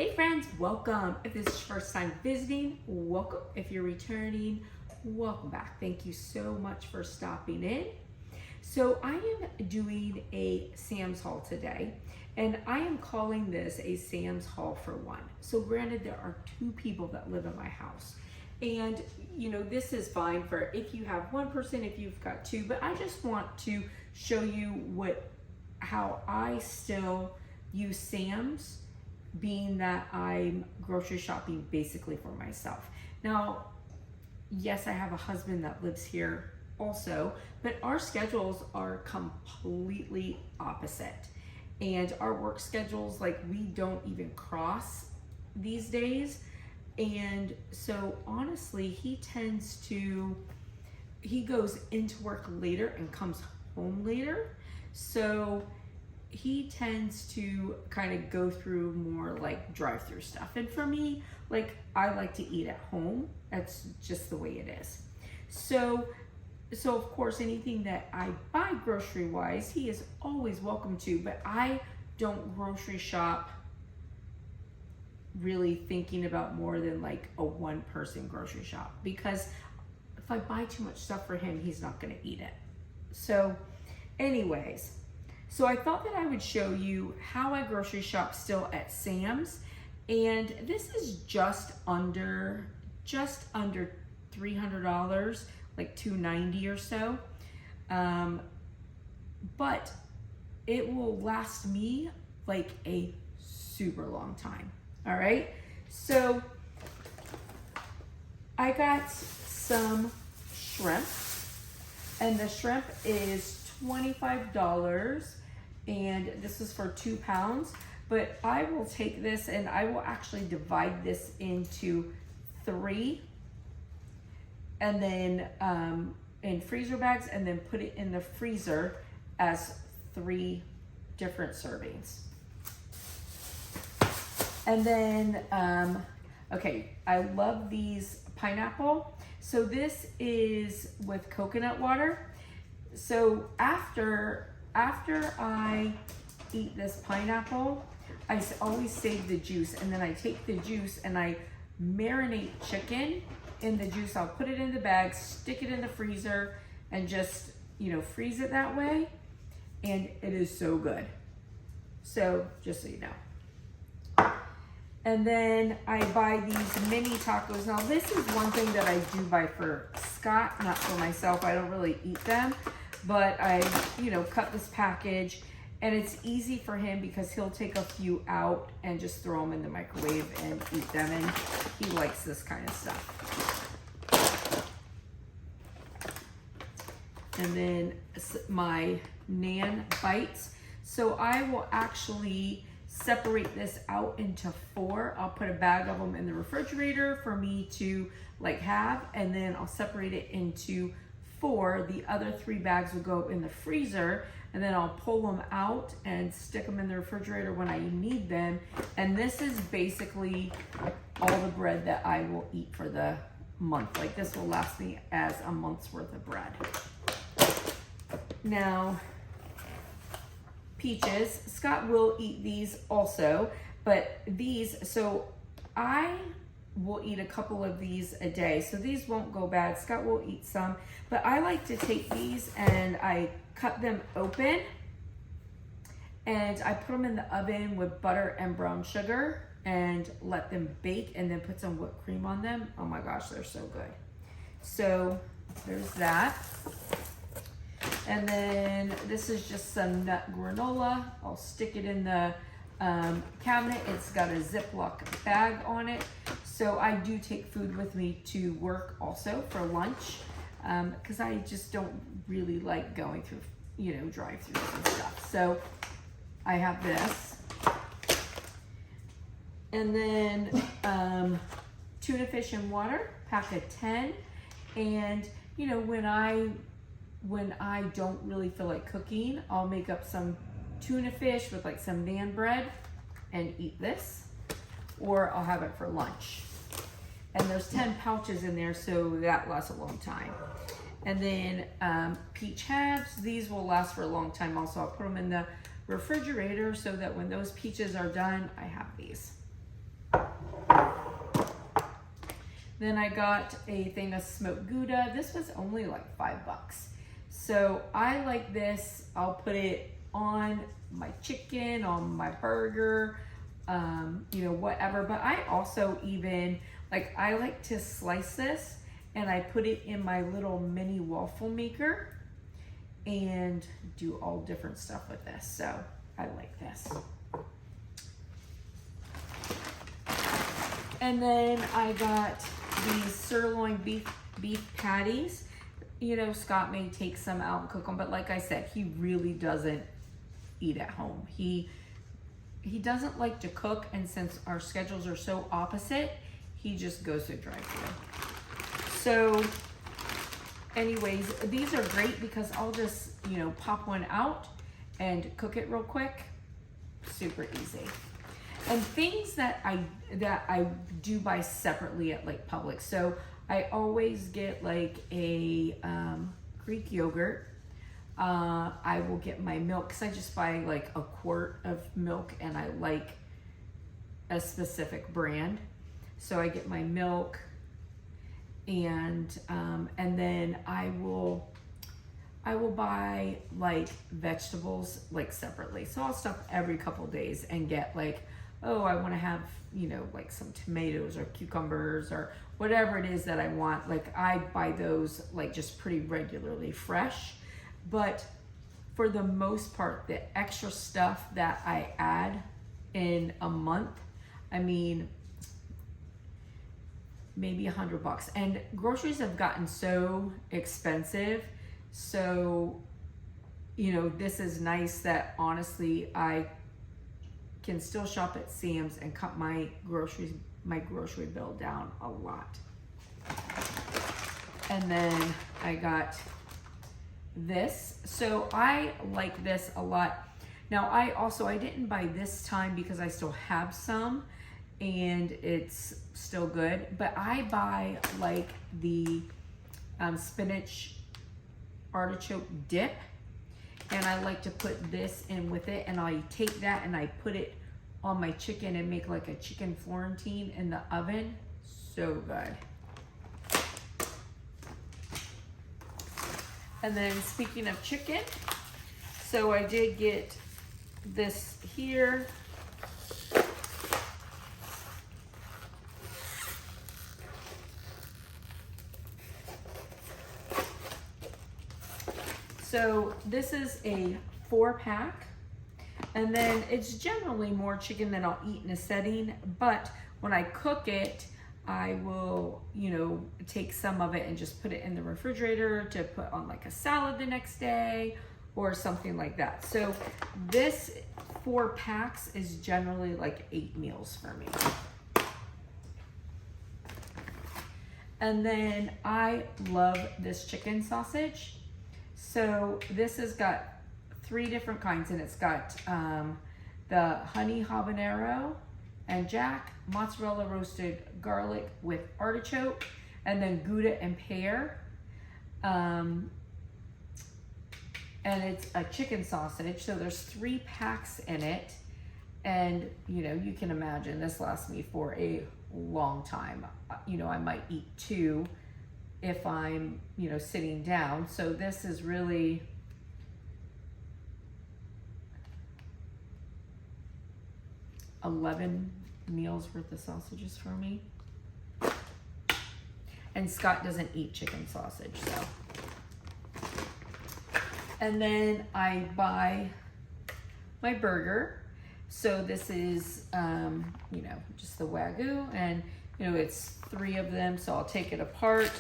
Hey friends, welcome. If this is your first time visiting, welcome. If you're returning, welcome back. Thank you so much for stopping in. So I am doing a Sam's haul today, and I am calling this a Sam's haul for one. So granted, there are two people that live in my house, and this is fine for if you have one person, if you've got two, but I just want to show you how I still use Sam's, being that I'm grocery shopping basically for myself. Now, yes, I have a husband that lives here also, but our schedules are completely opposite. And our work schedules, we don't even cross these days. And so honestly, he goes into work later and comes home later. So he tends to kind of go through more drive-through stuff. And for me, I like to eat at home. That's just the way it is. So of course, anything that I buy grocery-wise, he is always welcome to, but I don't grocery shop really thinking about more than a one-person grocery shop, because if I buy too much stuff for him, he's not gonna eat it. So anyways, so I thought that I would show you how I grocery shop still at Sam's, and this is just under $300, like $290 or so, but it will last me a super long time. All right, so I got some shrimp, and the shrimp is $25, and this is for 2 pounds, but I will take this and I will actually divide this into 3, and then in freezer bags, and then put it in the freezer as 3 different servings. And then, okay, I love these pineapple. So this is with coconut water. So after I eat this pineapple, I always save the juice, and then I take the juice and I marinate chicken in the juice. I'll put it in the bag, stick it in the freezer, and just, freeze it that way. And it is so good. So just so you know. And then I buy these mini tacos. Now this is one thing that I do buy for Scott, not for myself. I don't really eat them, but I, cut this package, and it's easy for him because he'll take a few out and just throw them in the microwave and eat them, and he likes this kind of stuff. And then my Nan bites. So I will actually separate this out into 4. I'll put a bag of them in the refrigerator for me to have, and then I'll separate it into 4. The other 3 bags will go in the freezer, and then I'll pull them out and stick them in the refrigerator when I need them. And this is basically all the bread that I will eat for the month. This will last me as a month's worth of bread. Now, peaches. Scott will eat these also, but so I will eat a couple of these a day, so these won't go bad. Scott will eat some, but I like to take these and I cut them open and I put them in the oven with butter and brown sugar and let them bake, and then put some whipped cream on them. Oh my gosh, they're so good. So there's that. And then this is just some nut granola. I'll stick it in the cabinet. It's got a Ziploc bag on it. So I do take food with me to work also for lunch, because I just don't really like going through, drive-throughs and stuff. So I have this. And then tuna fish and water, pack of 10. And when I don't really feel like cooking, I'll make up some tuna fish with some naan bread and eat this, or I'll have it for lunch. And there's 10 pouches in there, so that lasts a long time. And then peach halves, these will last for a long time also. I'll put them in the refrigerator so that when those peaches are done, I have these. Then I got a thing of smoked Gouda. This was only like $5. So I like this. I'll put it on my chicken, on my burger, you know, whatever. But I also even, like, I like to slice this and I put it in my little mini waffle maker and do all different stuff with this. So I like this. And then I got these sirloin beef patties. You know, Scott may take some out and cook them, but like I said, he really doesn't eat at home. He doesn't like to cook, and since our schedules are so opposite, he just goes to drive-thru. So anyways, these are great because I'll just, you know, pop one out and cook it real quick. Super easy. And things that I do buy separately at like Publix. So I always get like a Greek yogurt. I will get my milk because I just buy like a quart of milk and I like a specific brand. So I get my milk, and then I will buy like vegetables like separately. So I'll stop every couple days and get like, oh, I want to have, you know, like some tomatoes or cucumbers or whatever it is that I want. Like I buy those like just pretty regularly fresh. But for the most part, the extra stuff that I add in a month, I mean, maybe $100. And groceries have gotten so expensive. So, you know, this is nice that honestly I can still shop at Sam's and cut my grocery bill down a lot. And then I got this. So I like this a lot. Now I didn't buy this time because I still have some and it's still good, but I buy like the Spinach Artichoke Dip, and I like to put this in with it, and I take that and I put it on my chicken and make like a chicken Florentine in the oven. So good. And then speaking of chicken, so I did get this here. So this is a 4-pack, and then it's generally more chicken than I'll eat in a setting, but when I cook it, I will, you know, take some of it and just put it in the refrigerator to put on like a salad the next day or something like that. So this 4 packs is generally like 8 meals for me. And then I love this chicken sausage. So this has got 3 different kinds, and it's got the honey habanero and jack, mozzarella roasted garlic with artichoke, and then Gouda and pear. And it's a chicken sausage, so there's 3 packs in it. And you know, you can imagine this lasts me for a long time. You know, I might eat 2 if I'm, you know, sitting down. So this is really $11 meals worth of sausages for me. And Scott doesn't eat chicken sausage, so. And then I buy my burger. So this is, you know, just the Wagyu, and you know, it's 3 of them, so I'll take it apart.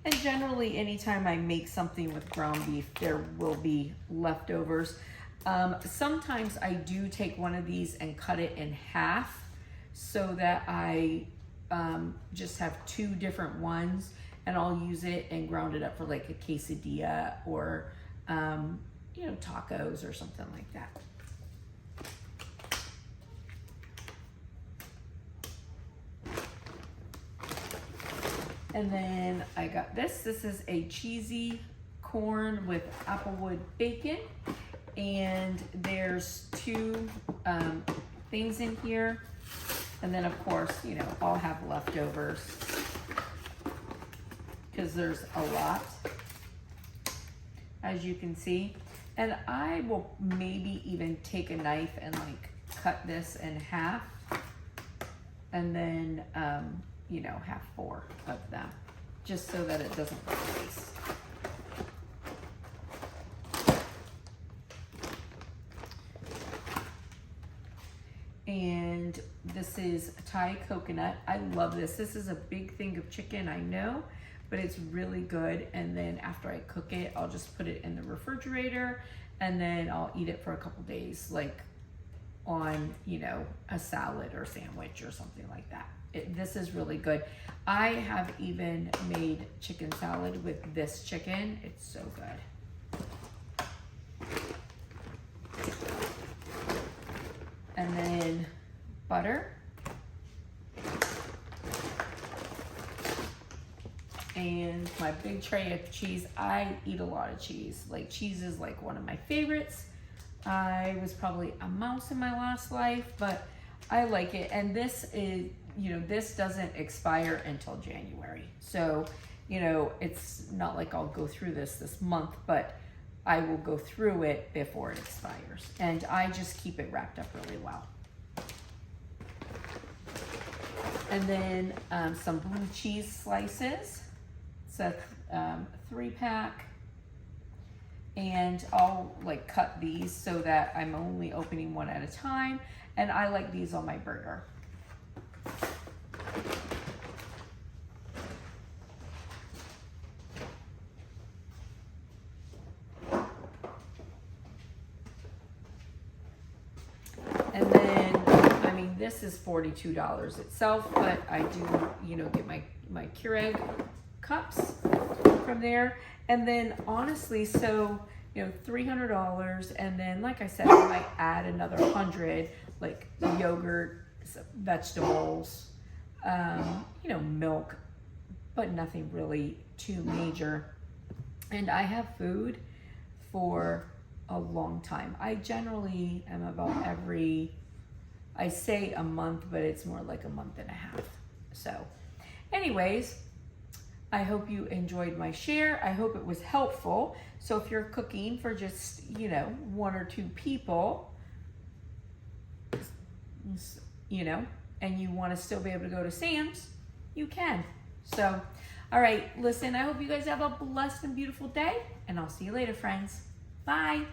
And generally, anytime I make something with ground beef, there will be leftovers. Sometimes I do take one of these and cut it in half so that I just have 2 different ones, and I'll use it and ground it up for like a quesadilla or, you know, tacos or something like that. And then I got this. This is a cheesy corn with Applewood bacon. And there's 2 things in here. And then of course, you know, I'll have leftovers. because there's a lot, as you can see. And I will maybe even take a knife and like cut this in half, and then, you know, have 4 of them, just so that it doesn't go to waste. And this is Thai coconut. I love this. This is a big thing of chicken, I know, but it's really good. And then after I cook it, I'll just put it in the refrigerator, and then I'll eat it for a couple days, like on, you know, a salad or sandwich or something like that. This is really good. I have even made chicken salad with this chicken. It's so good. And then butter. And my big tray of cheese. I eat a lot of cheese. Like, cheese is like one of my favorites. I was probably a mouse in my last life, but I like it. And this is, you know, this doesn't expire until January. So, you know, it's not like I'll go through this month, but I will go through it before it expires. And I just keep it wrapped up really well. And then some blue cheese slices. It's a 3-pack. And I'll like cut these so that I'm only opening one at a time. And I like these on my burger. And then, I mean, this is $42 itself, but I do, you know, get my Keurig cups from there. And then honestly, so, you know, $300, and then like I said, I might add another 100, like yogurt, vegetables, you know, milk, but nothing really too major. And I have food for a long time. I generally am about I say a month, but it's more like a month and a half. So anyways, I hope you enjoyed my share. I hope it was helpful. So if you're cooking for just, you know, 1 or 2 people, you know, and you want to still be able to go to Sam's, you can. So, all right, listen, I hope you guys have a blessed and beautiful day, and I'll see you later, friends. Bye.